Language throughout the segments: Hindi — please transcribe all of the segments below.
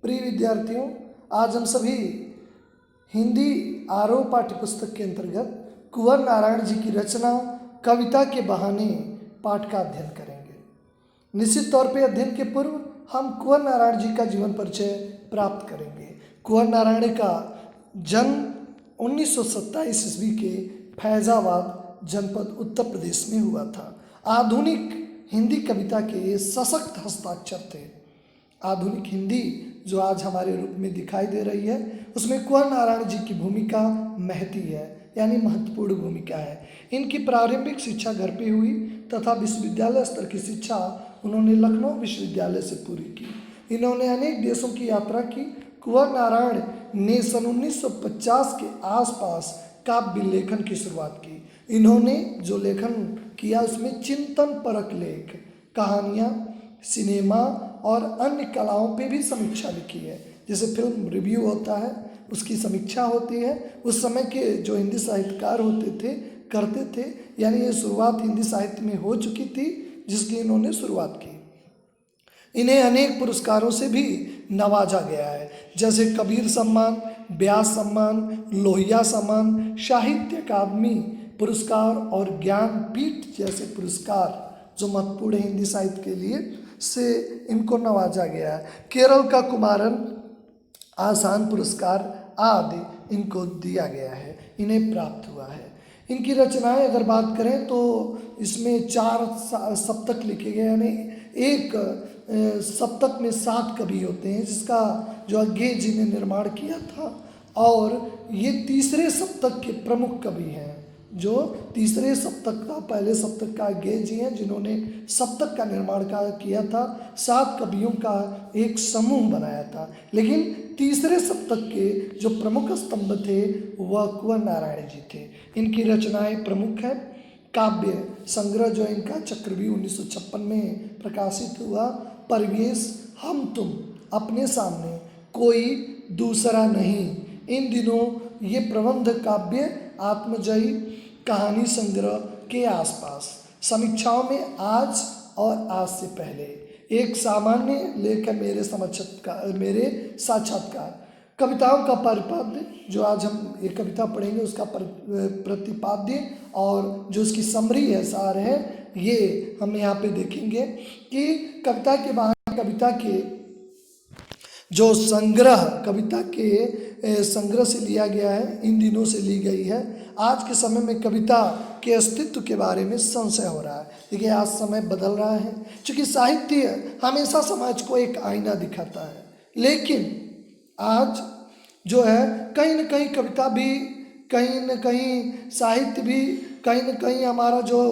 प्रिय विद्यार्थियों, आज हम सभी हिंदी आरोह पाठ्य पुस्तक के अंतर्गत कुंवर नारायण जी की रचना कविता के बहाने पाठ का अध्ययन करेंगे। निश्चित तौर पे अध्ययन के पूर्व हम कुंवर नारायण जी का जीवन परिचय प्राप्त करेंगे। कुंवर नारायण का जन्म 1927 ईस्वी के फैजाबाद जनपद उत्तर प्रदेश में हुआ था। आधुनिक हिंदी कविता के ये सशक्त हस्ताक्षर थे। आधुनिक हिंदी जो आज हमारे रूप में दिखाई दे रही है, उसमें कुंवर नारायण जी की भूमिका महती है, यानी महत्वपूर्ण भूमिका है। इनकी प्रारंभिक शिक्षा घर पे हुई तथा विश्वविद्यालय स्तर की शिक्षा उन्होंने लखनऊ विश्वविद्यालय से पूरी की। इन्होंने अनेक देशों की यात्रा की। कुंवर नारायण ने सन 1950 के आसपास काव्य लेखन की शुरुआत की। इन्होंने जो लेखन किया उसमें चिंतन परक लेख, कहानियाँ, सिनेमा और अन्य कलाओं पे भी समीक्षा लिखी है। जैसे फिल्म रिव्यू होता है, उसकी समीक्षा होती है। उस समय के जो हिंदी साहित्यकार होते थे करते थे, यानी ये शुरुआत हिंदी साहित्य में हो चुकी थी जिसकी इन्होंने शुरुआत की। इन्हें अनेक पुरस्कारों से भी नवाजा गया है, जैसे कबीर सम्मान, व्यास सम्मान, लोहिया सम्मान, साहित्य अकादमी पुरस्कार और ज्ञानपीठ जैसे पुरस्कार जो महत्वपूर्ण है हिंदी साहित्य के लिए, से इनको नवाजा गया है। केरल का कुमारन आसान पुरस्कार आदि इनको दिया गया है, इन्हें प्राप्त हुआ है। इनकी रचनाएं अगर बात करें तो इसमें 4 सप्तक लिखे गए, यानी एक सप्तक में 7 कवि होते हैं, जिसका जो अज्ञे जी ने निर्माण किया था। और ये तीसरे सप्तक के प्रमुख कवि हैं। जो तीसरे सप्तक का, पहले सप्तक का अज्ञे जी हैं जिन्होंने सप्तक का निर्माण किया था। 7 कवियों का एक समूह बनाया था, लेकिन तीसरे सप्तक के जो प्रमुख स्तंभ थे वह कुंवर नारायण जी थे। इनकी रचनाएं प्रमुख हैं। काव्य संग्रह जो इनका चक्रव्यूह 1956 में प्रकाशित हुआ। परिवेश, हम तुम, अपने सामने, कोई दूसरा नहीं। इन दिनों ये प्रबंध काव्य आत्मजयी कहानी संग्रह के आसपास, समीक्षाओं में आज और आज से पहले, एक सामान्य लेख है मेरे साक्षात्कार, कविताओं का परिपाद्य, जो आज हम ये कविता पढ़ेंगे उसका प्रतिपाद्य और जो उसकी समरी है, सार है, ये हम यहाँ पे देखेंगे कि कविता के बहाने कविता के जो संग्रह, कविता के संग्रह से लिया गया है, इन दिनों से ली गई है। आज के समय में कविता के अस्तित्व के बारे में संशय हो रहा है। देखिए, आज समय बदल रहा है, क्योंकि साहित्य हमेशा समाज को एक आईना दिखाता है, लेकिन आज जो है कहीं न कहीं कविता भी, कहीं न कहीं साहित्य भी, कहीं न कहीं हमारा जो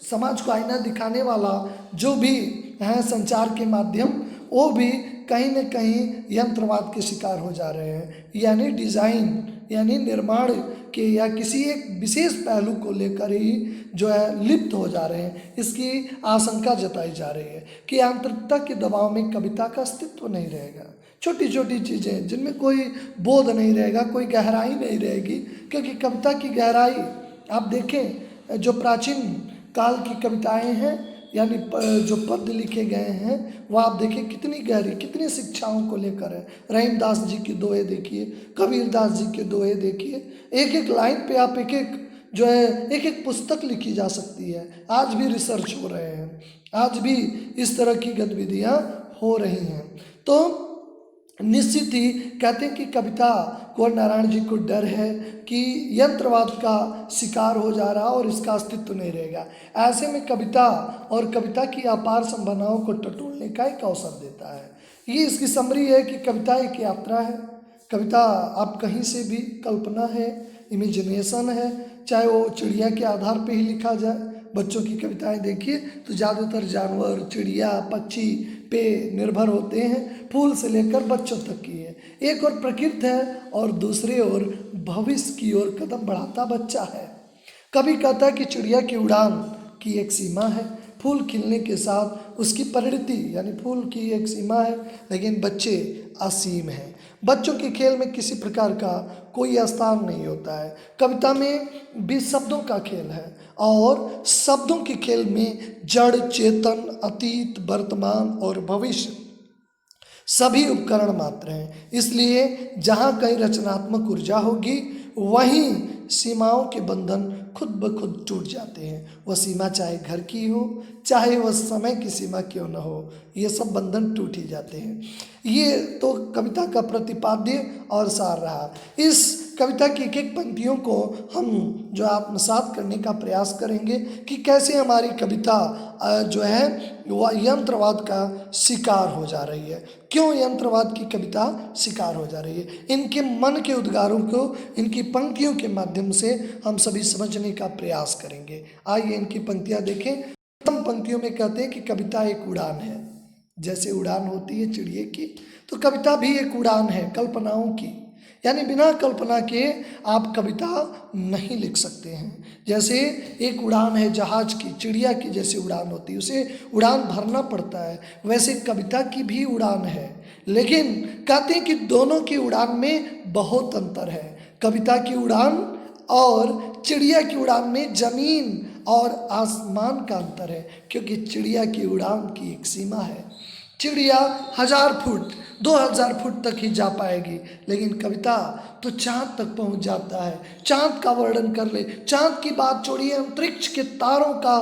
समाज को आईना दिखाने वाला जो भी है संचार के माध्यम, वो भी कहीं न कहीं यंत्रवाद के शिकार हो जा रहे हैं, यानी डिज़ाइन, यानी निर्माण के या किसी एक विशेष पहलू को लेकर ही जो है लिप्त हो जा रहे हैं। इसकी आशंका जताई जा रही है कि आंतरिकता के दबाव में कविता का अस्तित्व नहीं रहेगा। छोटी छोटी चीज़ें जिनमें कोई बोध नहीं रहेगा, कोई गहराई नहीं रहेगी, क्योंकि कविता की गहराई आप देखें, जो प्राचीन काल की कविताएं हैं, यानी जो पद्य लिखे गए हैं, वह आप देखिए कितनी गहरी, कितनी शिक्षाओं को लेकर है। रहीमदास जी के दोहे देखिए, कबीरदास जी के दोहे देखिए, एक एक लाइन पे आप एक एक जो है एक एक पुस्तक लिखी जा सकती है। आज भी रिसर्च हो रहे हैं, आज भी इस तरह की गतिविधियाँ हो रही हैं। तो निश्चित ही कहते हैं कि कविता, कुंवर नारायण जी को डर है कि यंत्रवाद का शिकार हो जा रहा और इसका अस्तित्व नहीं रहेगा। ऐसे में कविता और कविता की अपार संभावनाओं को टटोलने का एक अवसर देता है। ये इसकी समरी है कि कविता एक यात्रा है। कविता आप कहीं से भी, कल्पना है, इमेजिनेशन है, चाहे वो चिड़िया के आधार पर ही लिखा जाए। बच्चों की कविताएं देखिए तो ज़्यादातर जानवर, चिड़िया, पक्षी पे निर्भर होते हैं, फूल से लेकर बच्चों तक की है। एक और प्रकृति है और दूसरी ओर भविष्य की ओर कदम बढ़ाता बच्चा है। कभी कहता है कि चिड़िया की उड़ान की एक सीमा है, फूल खिलने के साथ उसकी परिणति, यानी फूल की एक सीमा है, लेकिन बच्चे असीम हैं। बच्चों के खेल में किसी प्रकार का कोई स्थान नहीं होता है। कविता में भी शब्दों का खेल है, और शब्दों के खेल में जड़, चेतन, अतीत, वर्तमान और भविष्य सभी उपकरण मात्र हैं। इसलिए जहाँ कहीं रचनात्मक ऊर्जा होगी वहीं सीमाओं के बंधन खुद ब खुद टूट जाते हैं। वह सीमा चाहे घर की हो, चाहे वह समय की सीमा क्यों न हो, ये सब बंधन टूट ही जाते हैं। ये तो कविता का प्रतिपाद्य और सार रहा। इस कविता की एक एक पंक्तियों को हम जो आत्मसात करने का प्रयास करेंगे कि कैसे हमारी कविता जो है वह यंत्रवाद का शिकार हो जा रही है। क्यों यंत्रवाद की कविता शिकार हो जा रही है, इनके मन के उद्गारों को इनकी पंक्तियों के माध्यम से हम सभी समझने का प्रयास करेंगे। आइए इनकी पंक्तियां देखें। प्रथम पंक्तियों में कहते हैं कि कविता एक उड़ान है। जैसे उड़ान होती है चिड़िए की, तो कविता भी एक उड़ान है कल्पनाओं की। यानी बिना कल्पना के आप कविता नहीं लिख सकते हैं। जैसे एक उड़ान है जहाज की, चिड़िया की जैसे उड़ान होती है, उसे उड़ान भरना पड़ता है, वैसे कविता की भी उड़ान है। लेकिन कहते हैं कि दोनों की उड़ान में बहुत अंतर है। कविता की उड़ान और चिड़िया की उड़ान में जमीन और आसमान का अंतर है, क्योंकि चिड़िया की उड़ान की एक सीमा है। चिड़िया 1000 फुट 2000 फुट तक ही जा पाएगी, लेकिन कविता तो चाँद तक पहुंच जाता है। चाँद का वर्णन कर ले, चाँद की बात छोड़िए, अंतरिक्ष के तारों का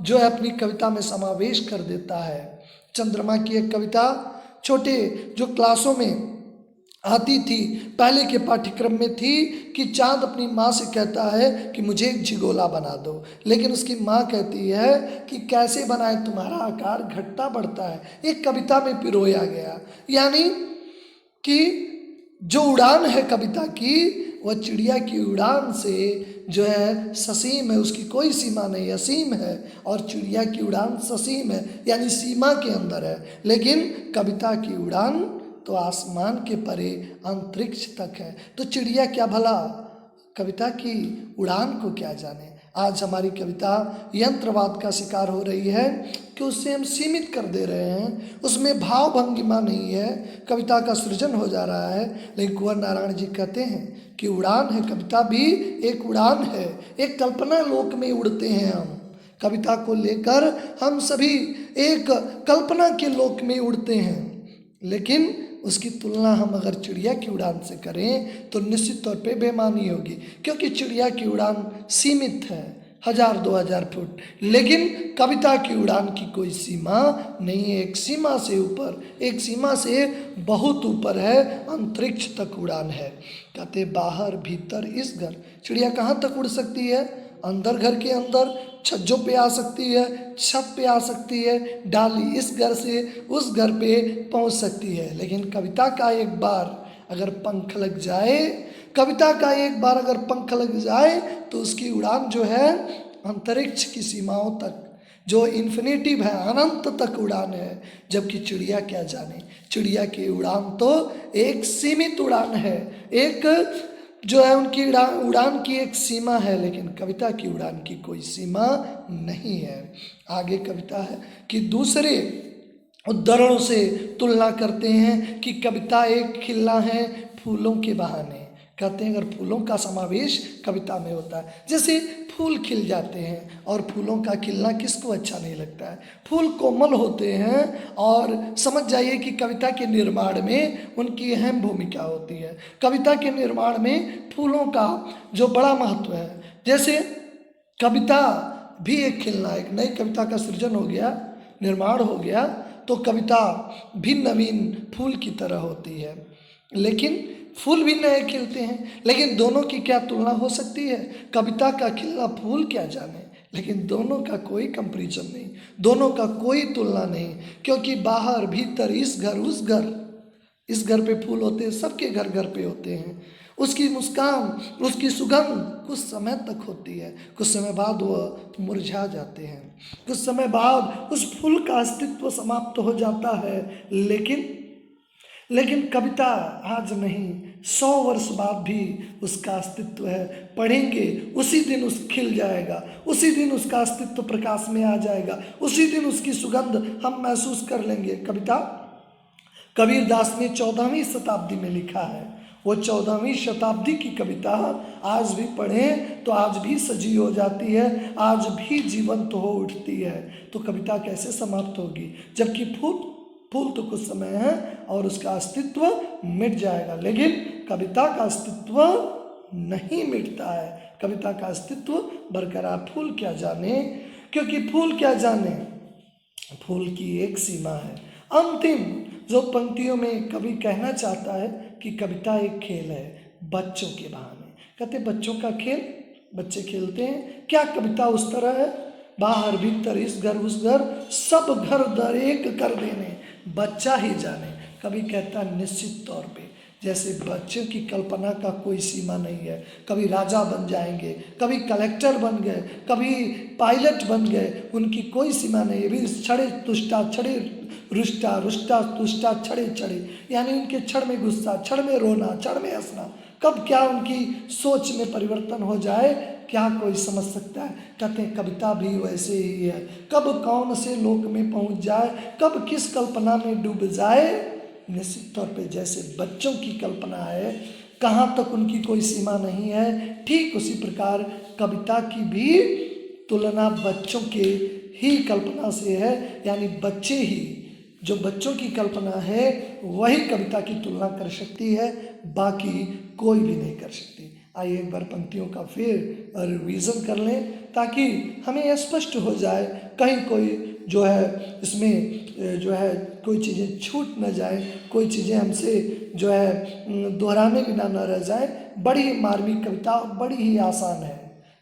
जो है अपनी कविता में समावेश कर देता है। चंद्रमा की एक कविता छोटे जो क्लासों में आती थी, पहले के पाठ्यक्रम में थी कि चाँद अपनी माँ से कहता है कि मुझे एक झिगोला बना दो, लेकिन उसकी माँ कहती है कि कैसे बनाए, तुम्हारा आकार घटता बढ़ता है। एक कविता में पिरोया गया। यानी कि जो उड़ान है कविता की, वह चिड़िया की उड़ान से जो है ससीम है, उसकी कोई सीमा नहीं, असीम है। और चिड़िया की उड़ान ससीम है, यानी सीमा के अंदर है। लेकिन कविता की उड़ान तो आसमान के परे अंतरिक्ष तक है। तो चिड़िया क्या भला कविता की उड़ान को क्या जाने। आज हमारी कविता यंत्रवाद का शिकार हो रही है कि उससे हम सीमित कर दे रहे हैं, उसमें भाव भंगिमा नहीं है, कविता का सृजन हो जा रहा है। लेकिन कुंवर नारायण जी कहते हैं कि उड़ान है, कविता भी एक उड़ान है, एक कल्पना लोक में उड़ते हैं हम। कविता को लेकर हम सभी एक कल्पना के लोक में उड़ते हैं। लेकिन उसकी तुलना हम अगर चिड़िया की उड़ान से करें तो निश्चित तौर पे बेमानी होगी, क्योंकि चिड़िया की उड़ान सीमित है 1000-2000 फुट, लेकिन कविता की उड़ान की कोई सीमा नहीं है। एक सीमा से ऊपर, एक सीमा से बहुत ऊपर है, अंतरिक्ष तक उड़ान है। कहते बाहर भीतर इस घर, चिड़िया कहाँ तक उड़ सकती है? अंदर घर के अंदर छज्जों पे आ सकती है, छत पे आ सकती है, डाली इस घर से उस घर पे पहुंच सकती है। लेकिन कविता का एक बार अगर पंख लग जाए, कविता का एक बार अगर पंख लग जाए तो उसकी उड़ान जो है अंतरिक्ष की सीमाओं तक, जो इन्फिनिटिव है, अनंत तक उड़ान है। जबकि चिड़िया क्या जाने, चिड़िया की उड़ान तो एक सीमित उड़ान है, एक जो है उनकी उड़ान की एक सीमा है, लेकिन कविता की उड़ान की कोई सीमा नहीं है। आगे कविता है कि दूसरे उद्धरणों से तुलना करते हैं कि कविता एक खिलना है फूलों के बहाने। कहते हैं अगर फूलों का समावेश कविता में होता है, जैसे फूल खिल जाते हैं, और फूलों का खिलना किसको अच्छा नहीं लगता है। फूल कोमल होते हैं और समझ जाइए कि कविता के निर्माण में उनकी अहम भूमिका होती है। कविता के निर्माण में फूलों का जो बड़ा महत्व है। जैसे कविता भी एक खिलना, एक नई कविता का सृजन हो गया, निर्माण हो गया, तो कविता भी नवीन फूल की तरह होती है। लेकिन फूल भी नए खिलते हैं, लेकिन दोनों की क्या तुलना हो सकती है? कविता का खिलना फूल क्या जाने, लेकिन दोनों का कोई कंपैरिजन नहीं, दोनों का कोई तुलना नहीं। क्योंकि बाहर भीतर इस घर उस घर, इस घर पे फूल होते हैं, सबके घर घर पे होते हैं। उसकी मुस्कान, उसकी सुगंध कुछ समय तक होती है, कुछ समय बाद वह मुरझा जाते हैं, कुछ समय बाद उस फूल का अस्तित्व समाप्त हो जाता है। लेकिन कविता आज नहीं, 100 वर्ष बाद भी उसका अस्तित्व है। पढ़ेंगे उसी दिन उस खिल जाएगा, उसी दिन उसका अस्तित्व प्रकाश में आ जाएगा, उसी दिन उसकी सुगंध हम महसूस कर लेंगे। कविता कबीर दास ने 14वीं शताब्दी में लिखा है। वो 14वीं शताब्दी की कविता आज भी पढ़ें तो आज भी सजी हो जाती है, आज भी जीवंत हो उठती है। तो कविता कैसे समाप्त होगी? जबकि फूल तो कुछ समय है और उसका अस्तित्व मिट जाएगा, लेकिन कविता का अस्तित्व नहीं मिटता है। कविता का अस्तित्व बरकरार। फूल क्या जाने, क्योंकि फूल क्या जाने, फूल की एक सीमा है। अंतिम जो पंक्तियों में कवि कहना चाहता है कि कविता एक खेल है बच्चों के बहाने। कहते बच्चों का खेल, बच्चे खेलते हैं। क्या कविता उस तरह है, बाहर भीतर इस घर उस घर सब घर दरेक कर देने बच्चा ही जाने। कवि कहता है निश्चित तौर पे, जैसे बच्चों की कल्पना का कोई सीमा नहीं है। कभी राजा बन जाएंगे, कभी कलेक्टर बन गए, कभी पायलट बन गए, उनकी कोई सीमा नहीं है। भी छड़े तुष्टा छड़े रुष्टा, रुष्टा तुष्टा छड़े छड़े, यानी उनके छड़ में गुस्सा, छड़ में रोना, छड़ में हंसना, कब क्या उनकी सोच में परिवर्तन हो जाए क्या कोई समझ सकता है। कहते हैं कविता भी वैसे ही है, कब कौन से लोक में पहुंच जाए, कब किस कल्पना में डूब जाए। निश्चित तौर पे जैसे बच्चों की कल्पना है, कहाँ तक उनकी कोई सीमा नहीं है, ठीक उसी प्रकार कविता की भी तुलना बच्चों के ही कल्पना से है। यानी बच्चे ही, जो बच्चों की कल्पना है वही कविता की तुलना कर सकती है, बाकी कोई भी नहीं कर सकती। आइए एक बार पंक्तियों का फिर रिवीजन कर लें ताकि हमें स्पष्ट हो जाए, कहीं कोई जो है इसमें जो है कोई चीज़ें छूट न जाए, कोई चीज़ें हमसे जो है दोहराने बिना न रह जाए। बड़ी ही मार्मिक कविता और बड़ी ही आसान है।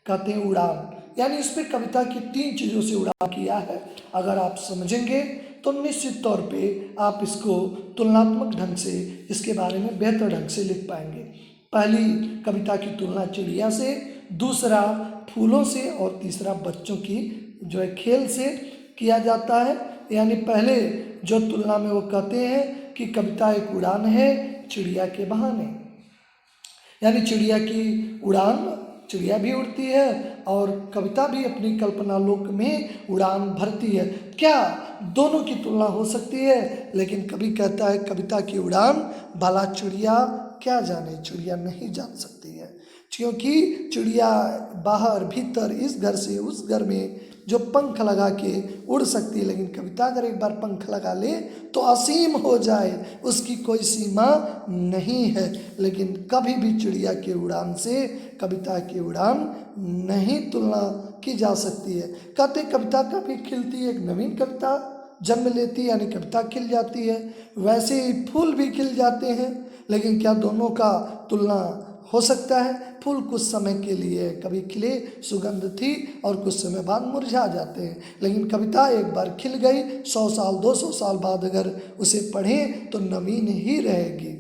कहते हैं उड़ान, यानी इस पर कविता की 3 चीज़ों से उड़ान किया है। अगर आप समझेंगे तो निश्चित तौर पे आप इसको तुलनात्मक ढंग से इसके बारे में बेहतर ढंग से लिख पाएंगे। पहली कविता की तुलना चिड़िया से, दूसरा फूलों से और तीसरा बच्चों की जो है खेल से किया जाता है। यानी पहले जो तुलना में वो कहते हैं कि कविता एक उड़ान है चिड़िया के बहाने, यानी चिड़िया की उड़ान, चिड़िया भी उड़ती है और कविता भी अपनी कल्पना लोक में उड़ान भरती है। क्या दोनों की तुलना हो सकती है, लेकिन कवि कहता है कविता की उड़ान भला चिड़िया क्या जाने, चिड़िया नहीं जान सकती है। क्योंकि चिड़िया बाहर भीतर इस घर से उस घर में जो पंख लगा के उड़ सकती है, लेकिन कविता अगर एक बार पंख लगा ले तो असीम हो जाए, उसकी कोई सीमा नहीं है। लेकिन कभी भी चिड़िया के उड़ान से कविता की उड़ान नहीं तुलना की जा सकती है। कहते कविता कभी खिलती है, एक नवीन कविता जन्म लेती है, यानी कविता खिल जाती है। वैसे ही फूल भी खिल जाते हैं, लेकिन क्या दोनों का तुलना हो सकता है? फूल कुछ समय के लिए कभी खिले, सुगंध थी और कुछ समय बाद मुरझा जाते हैं, लेकिन कविता एक बार खिल गई 100 साल 200 साल बाद अगर उसे पढ़ें तो नवीन ही रहेगी।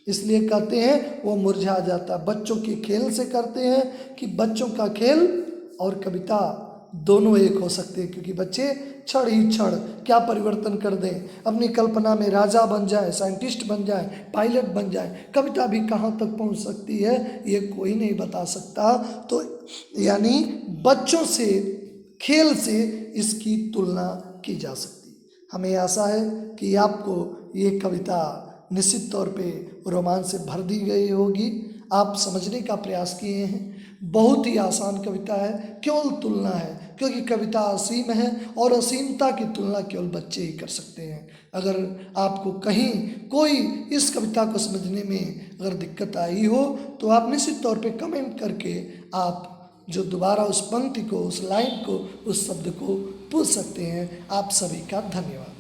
इसलिए कहते हैं वो मुरझा जाता। बच्चों के खेल से करते हैं कि बच्चों का खेल और कविता दोनों एक हो सकते हैं, क्योंकि बच्चे क्षण ही क्षण क्या परिवर्तन कर दें, अपनी कल्पना में राजा बन जाए, साइंटिस्ट बन जाए, पायलट बन जाए। कविता भी कहाँ तक पहुँच सकती है ये कोई नहीं बता सकता। तो यानी बच्चों से, खेल से इसकी तुलना की जा सकती। हमें आशा है कि आपको ये कविता निश्चित तौर पे रोमांच से भर दी गई होगी, आप समझने का प्रयास किए हैं। बहुत ही आसान कविता है, केवल तुलना है, क्योंकि कविता असीम है और असीमता की तुलना केवल बच्चे ही कर सकते हैं। अगर आपको कहीं कोई इस कविता को समझने में अगर दिक्कत आई हो तो आप निश्चित तौर पे कमेंट करके आप जो दोबारा उस पंक्ति को, उस लाइन को, उस शब्द को पूछ सकते हैं। आप सभी का धन्यवाद।